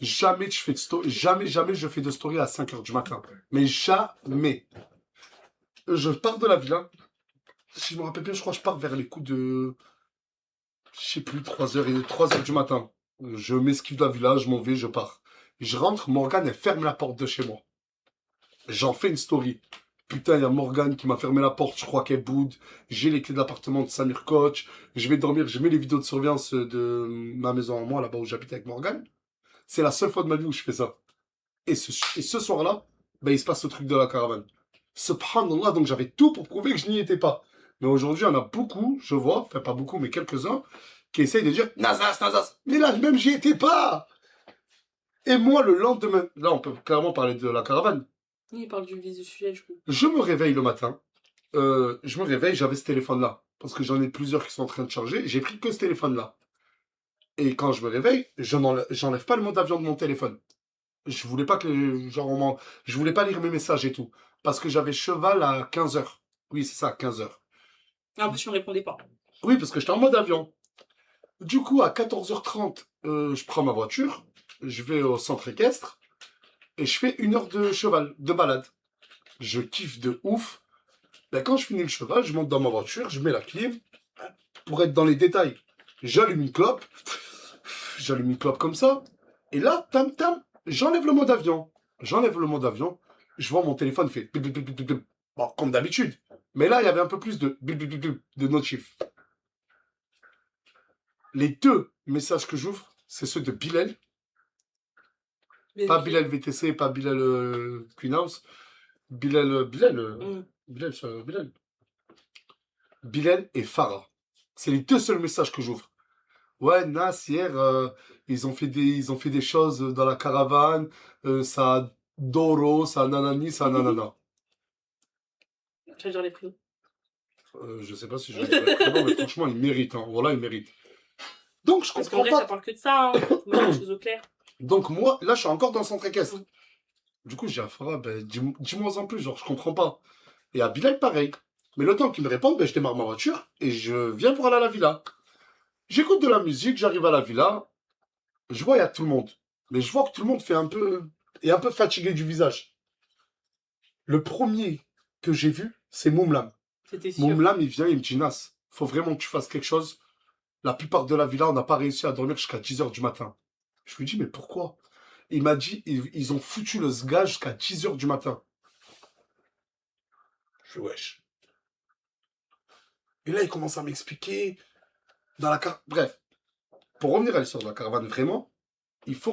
Jamais je fais de story, jamais je fais de story à 5 heures du matin. Mais jamais. Je pars de la villa. Si je me rappelle bien, je crois que je pars vers les coups de, je sais plus, 3 heures du matin. Je m'esquive de la villa, je m'en vais, je pars. Je rentre, Morgane, elle ferme la porte de chez moi. J'en fais une story. Putain, il y a Morgane qui m'a fermé la porte, je crois qu'elle boude. J'ai les clés de l'appartement de Samir Koch. Je vais dormir, je mets les vidéos de surveillance de ma maison à moi, là-bas où j'habite avec Morgane. C'est la seule fois de ma vie où je fais ça. Et ce soir-là, ben, il se passe ce truc de la caravane. Subhanallah, donc j'avais tout pour prouver que je n'y étais pas. Mais aujourd'hui, il y en a beaucoup, je vois, enfin pas beaucoup, mais quelques-uns, qui essayent de dire Nazas, Nazas. Mais là, même j'y étais pas. Et moi, le lendemain, là, on peut clairement parler de la caravane. Oui, il parle du vif du sujet, du coup. Je me réveille le matin. Je me réveille, j'avais ce téléphone-là. Parce que j'en ai plusieurs qui sont en train de charger. J'ai pris que ce téléphone-là. Et quand je me réveille, j'enlève pas le mode avion de mon téléphone. Je voulais pas que, genre, je voulais pas lire mes messages et tout. Parce que j'avais cheval à 15 heures. Oui, c'est ça, 15 heures. Et en plus, tu ne répondais pas. Oui, parce que j'étais en mode avion. Du coup, à 14h30, je prends ma voiture, je vais au centre équestre, et je fais 1 heure de cheval, de balade. Je kiffe de ouf. Ben, quand je finis le cheval, je monte dans ma voiture, je mets la clim, pour être dans les détails. J'allume une clope comme ça, et là, tam tam, j'enlève le mode avion. J'enlève le mode avion, je vois mon téléphone fait bip, bip, bip, bip, bip. Bon, comme d'habitude. Mais là, il y avait un peu plus de bip, bip, bip, bip, de notifs. Les deux messages que j'ouvre, c'est ceux de Bilal. Mais Pas ok. Bilal VTC, pas Bilal Queen House. Bilal, Bilal et Farah. C'est les deux seuls messages que j'ouvre. Ouais, Nas, hier, ils ont fait des choses dans la caravane. Ça Doro, ça nanani, ça nanana. Tu vas dire les prix. Je sais pas si je vais dire les prénoms, mais franchement, ils méritent. Hein. Voilà, ils méritent. Donc, je Parce qu'en comprends vrai, ça pas. parle que de ça, hein. Faut mettre les choses au clair. Donc, moi, là, je suis encore dans le centre équestre. Du coup, j'ai à Farah, ben, dis-moi en plus, genre, je comprends pas. Et à Bilal, pareil. Mais le temps qu'il me réponde, ben, je démarre ma voiture et je viens pour aller à la villa. J'écoute de la musique, j'arrive à la villa. Je vois, il y a tout le monde. Mais je vois que tout le monde est un peu fatigué du visage. Le premier que j'ai vu, c'est Moumlam. C'était sûr. Moumlam, il vient, il me dit, Nas, faut vraiment que tu fasses quelque chose. La plupart de la villa, on n'a pas réussi à dormir jusqu'à 10 heures du matin. Je lui dis, mais pourquoi? Il m'a dit, ils ont foutu le sga jusqu'à 10 heures du matin. Je fais, wesh. Et là, il commence à m'expliquer. Bref, pour revenir à l'histoire de la caravane, vraiment, il faut